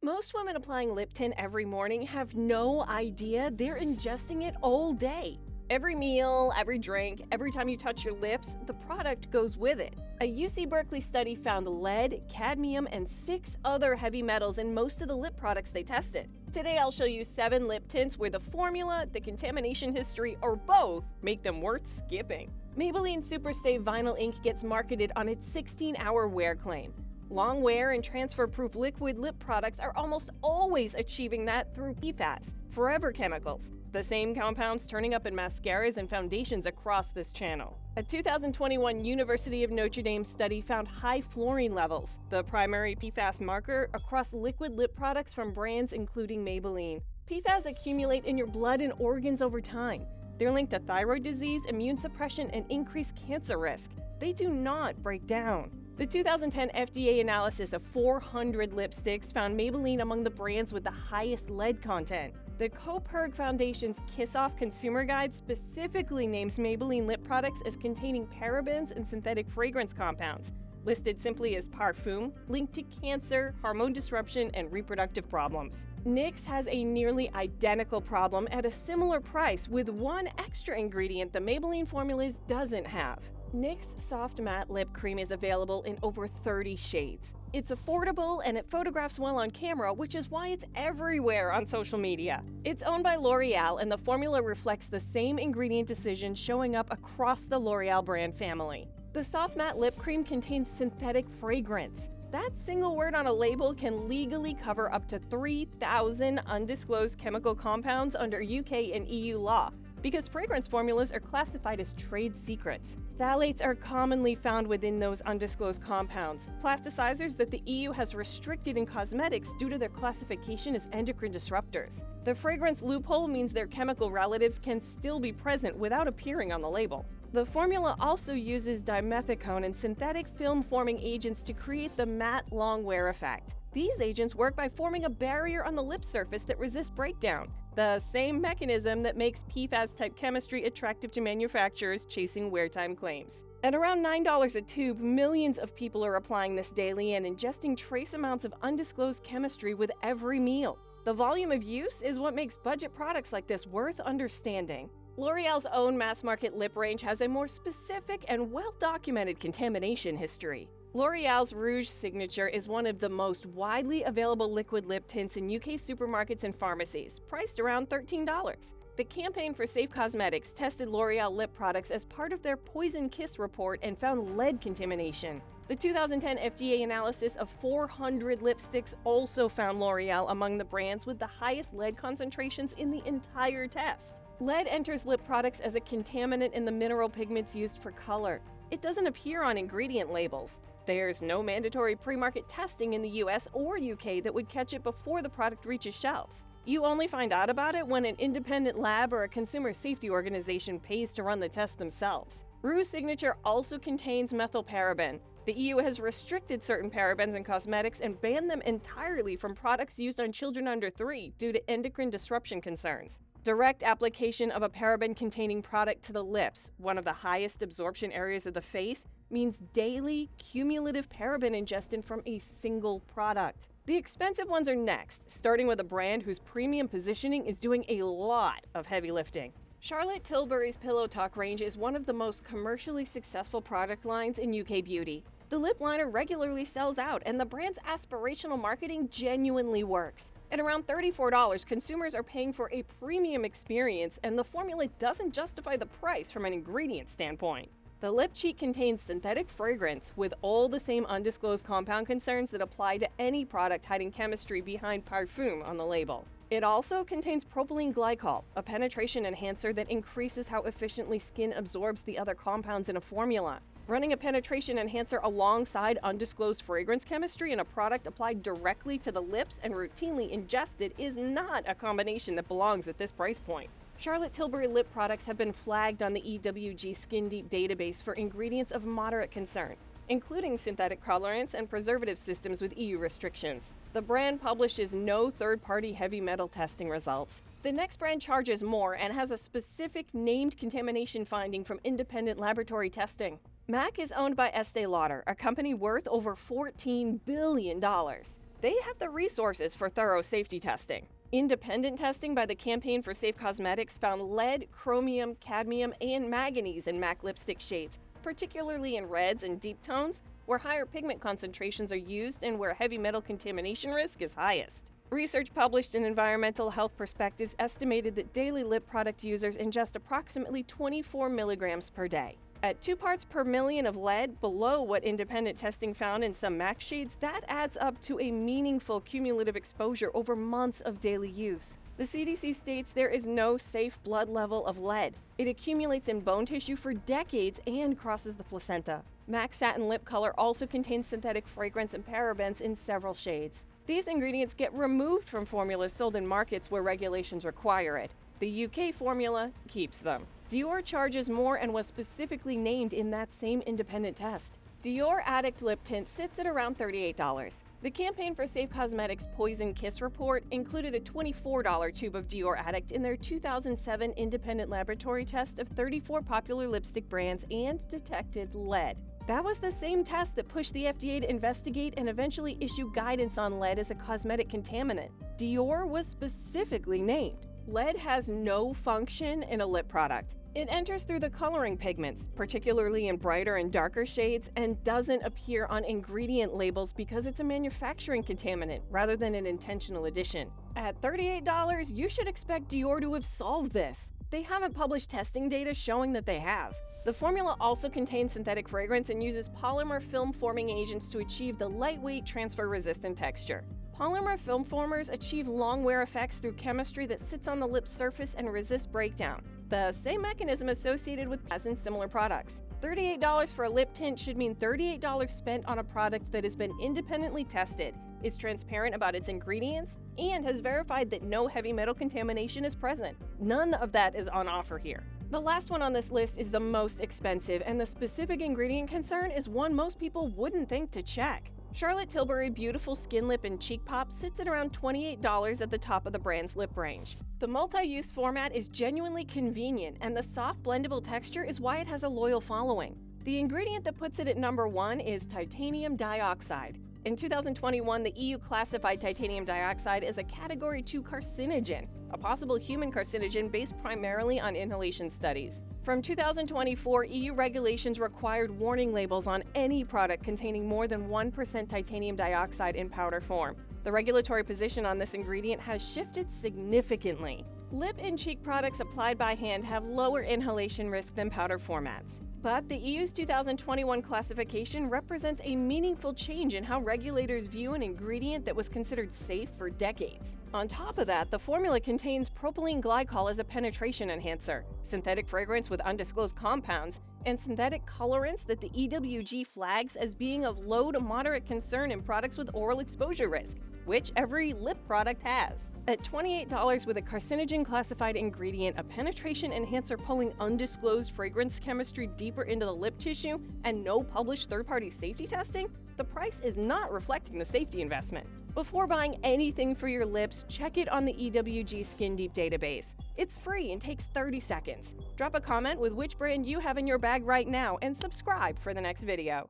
Most women applying lip tint every morning have no idea they're ingesting it all day. Every meal, every drink, every time you touch your lips, the product goes with it. A UC Berkeley study found lead, cadmium, and 6 other heavy metals in most of the lip products they tested. Today I'll show you 7 lip tints where the formula, the contamination history, or both make them worth skipping. Maybelline Superstay Vinyl Ink gets marketed on its 16-hour wear claim. Long wear and transfer-proof liquid lip products are almost always achieving that through PFAS, forever chemicals, the same compounds turning up in mascaras and foundations across this channel. A 2021 University of Notre Dame study found high fluorine levels, the primary PFAS marker, across liquid lip products from brands including Maybelline. PFAS accumulate in your blood and organs over time. They're linked to thyroid disease, immune suppression, and increased cancer risk. They do not break down. The 2010 FDA analysis of 400 lipsticks found Maybelline among the brands with the highest lead content. The Coperg Foundation's Kiss Off Consumer Guide specifically names Maybelline lip products as containing parabens and synthetic fragrance compounds, listed simply as parfum, linked to cancer, hormone disruption, and reproductive problems. NYX has a nearly identical problem at a similar price with one extra ingredient the Maybelline formulas doesn't have. NYX Soft Matte Lip Cream is available in over 30 shades. It's affordable and it photographs well on camera, which is why it's everywhere on social media. It's owned by L'Oreal and the formula reflects the same ingredient decisions showing up across the L'Oreal brand family. The Soft Matte Lip Cream contains synthetic fragrance. That single word on a label can legally cover up to 3,000 undisclosed chemical compounds under UK and EU law, because fragrance formulas are classified as trade secrets. Phthalates are commonly found within those undisclosed compounds, plasticizers that the EU has restricted in cosmetics due to their classification as endocrine disruptors. The fragrance loophole means their chemical relatives can still be present without appearing on the label. The formula also uses dimethicone and synthetic film-forming agents to create the matte long wear effect. These agents work by forming a barrier on the lip surface that resists breakdown, the same mechanism that makes PFAS-type chemistry attractive to manufacturers chasing wear time claims. At around $9 a tube, millions of people are applying this daily and ingesting trace amounts of undisclosed chemistry with every meal. The volume of use is what makes budget products like this worth understanding. L'Oreal's own mass-market lip range has a more specific and well-documented contamination history. L'Oreal's Rouge Signature is one of the most widely available liquid lip tints in UK supermarkets and pharmacies, priced around $13. The Campaign for Safe Cosmetics tested L'Oreal lip products as part of their Poison Kiss report and found lead contamination. The 2010 FDA analysis of 400 lipsticks also found L'Oreal among the brands with the highest lead concentrations in the entire test. Lead enters lip products as a contaminant in the mineral pigments used for color. It doesn't appear on ingredient labels. There's no mandatory pre-market testing in the US or UK that would catch it before the product reaches shelves. You only find out about it when an independent lab or a consumer safety organization pays to run the test themselves. Rouge Signature also contains methylparaben. The EU has restricted certain parabens in cosmetics and banned them entirely from products used on children under 3 due to endocrine disruption concerns. Direct application of a paraben-containing product to the lips, one of the highest absorption areas of the face, means daily, cumulative paraben ingestion from a single product. The expensive ones are next, starting with a brand whose premium positioning is doing a lot of heavy lifting. Charlotte Tilbury's Pillow Talk range is one of the most commercially successful product lines in UK beauty. The lip liner regularly sells out, and the brand's aspirational marketing genuinely works. At around $34, consumers are paying for a premium experience, and the formula doesn't justify the price from an ingredient standpoint. The lip cheat contains synthetic fragrance with all the same undisclosed compound concerns that apply to any product hiding chemistry behind parfum on the label. It also contains propylene glycol, a penetration enhancer that increases how efficiently skin absorbs the other compounds in a formula. Running a penetration enhancer alongside undisclosed fragrance chemistry in a product applied directly to the lips and routinely ingested is not a combination that belongs at this price point. Charlotte Tilbury lip products have been flagged on the EWG Skin Deep database for ingredients of moderate concern, including synthetic colorants and preservative systems with EU restrictions. The brand publishes no third-party heavy metal testing results. The next brand charges more and has a specific named contamination finding from independent laboratory testing. MAC is owned by Estee Lauder, a company worth over $14 billion. they have the resources for thorough safety testing. Independent testing by the Campaign for Safe Cosmetics found lead, chromium, cadmium, and manganese in MAC lipstick shades, particularly in reds and deep tones, where higher pigment concentrations are used and where heavy metal contamination risk is highest. Research published in Environmental Health Perspectives estimated that daily lip product users ingest approximately 24 milligrams per day. At 2 parts per million of lead, below what independent testing found in some MAC shades, that adds up to a meaningful cumulative exposure over months of daily use. The CDC states there is no safe blood level of lead. It accumulates in bone tissue for decades and crosses the placenta. MAC Satin Lip Color also contains synthetic fragrance and parabens in several shades. These ingredients get removed from formulas sold in markets where regulations require it. The UK formula keeps them. Dior charges more and was specifically named in that same independent test. Dior Addict Lip Tint sits at around $38. The Campaign for Safe Cosmetics Poison Kiss report included a $24 tube of Dior Addict in their 2007 independent laboratory test of 34 popular lipstick brands and detected lead. That was the same test that pushed the FDA to investigate and eventually issue guidance on lead as a cosmetic contaminant. Dior was specifically named. Lead has no function in a lip product. It enters through the coloring pigments, particularly in brighter and darker shades, and doesn't appear on ingredient labels because it's a manufacturing contaminant rather than an intentional addition. At $38, you should expect Dior to have solved this. They haven't published testing data showing that they have. The formula also contains synthetic fragrance and uses polymer film forming agents to achieve the lightweight, transfer-resistant texture. Polymer film formers achieve long wear effects through chemistry that sits on the lip surface and resists breakdown, the same mechanism associated with as in similar products. $38 for a lip tint should mean $38 spent on a product that has been independently tested, is transparent about its ingredients, and has verified that no heavy metal contamination is present. None of that is on offer here. The last one on this list is the most expensive, and the specific ingredient concern is one most people wouldn't think to check. Charlotte Tilbury Beautiful Skin Lip and Cheek Pop sits at around $28 at the top of the brand's lip range. The multi-use format is genuinely convenient, and the soft blendable texture is why it has a loyal following. The ingredient that puts it at number 1 is titanium dioxide. In 2021, the EU classified titanium dioxide as a Category 2 carcinogen, a possible human carcinogen based primarily on inhalation studies. From 2024, EU regulations required warning labels on any product containing more than 1% titanium dioxide in powder form. The regulatory position on this ingredient has shifted significantly. Lip and cheek products applied by hand have lower inhalation risk than powder formats. But the EU's 2021 classification represents a meaningful change in how regulators view an ingredient that was considered safe for decades. On top of that, the formula contains propylene glycol as a penetration enhancer, synthetic fragrance with undisclosed compounds, and synthetic colorants that the EWG flags as being of low to moderate concern in products with oral exposure risk, which every lip product has. At $28 with a carcinogen-classified ingredient, a penetration enhancer pulling undisclosed fragrance chemistry deeper into the lip tissue, and no published third-party safety testing, the price is not reflecting the safety investment. Before buying anything for your lips, check it on the EWG Skin Deep database. It's free and takes 30 seconds. Drop a comment with which brand you have in your bag right now and subscribe for the next video.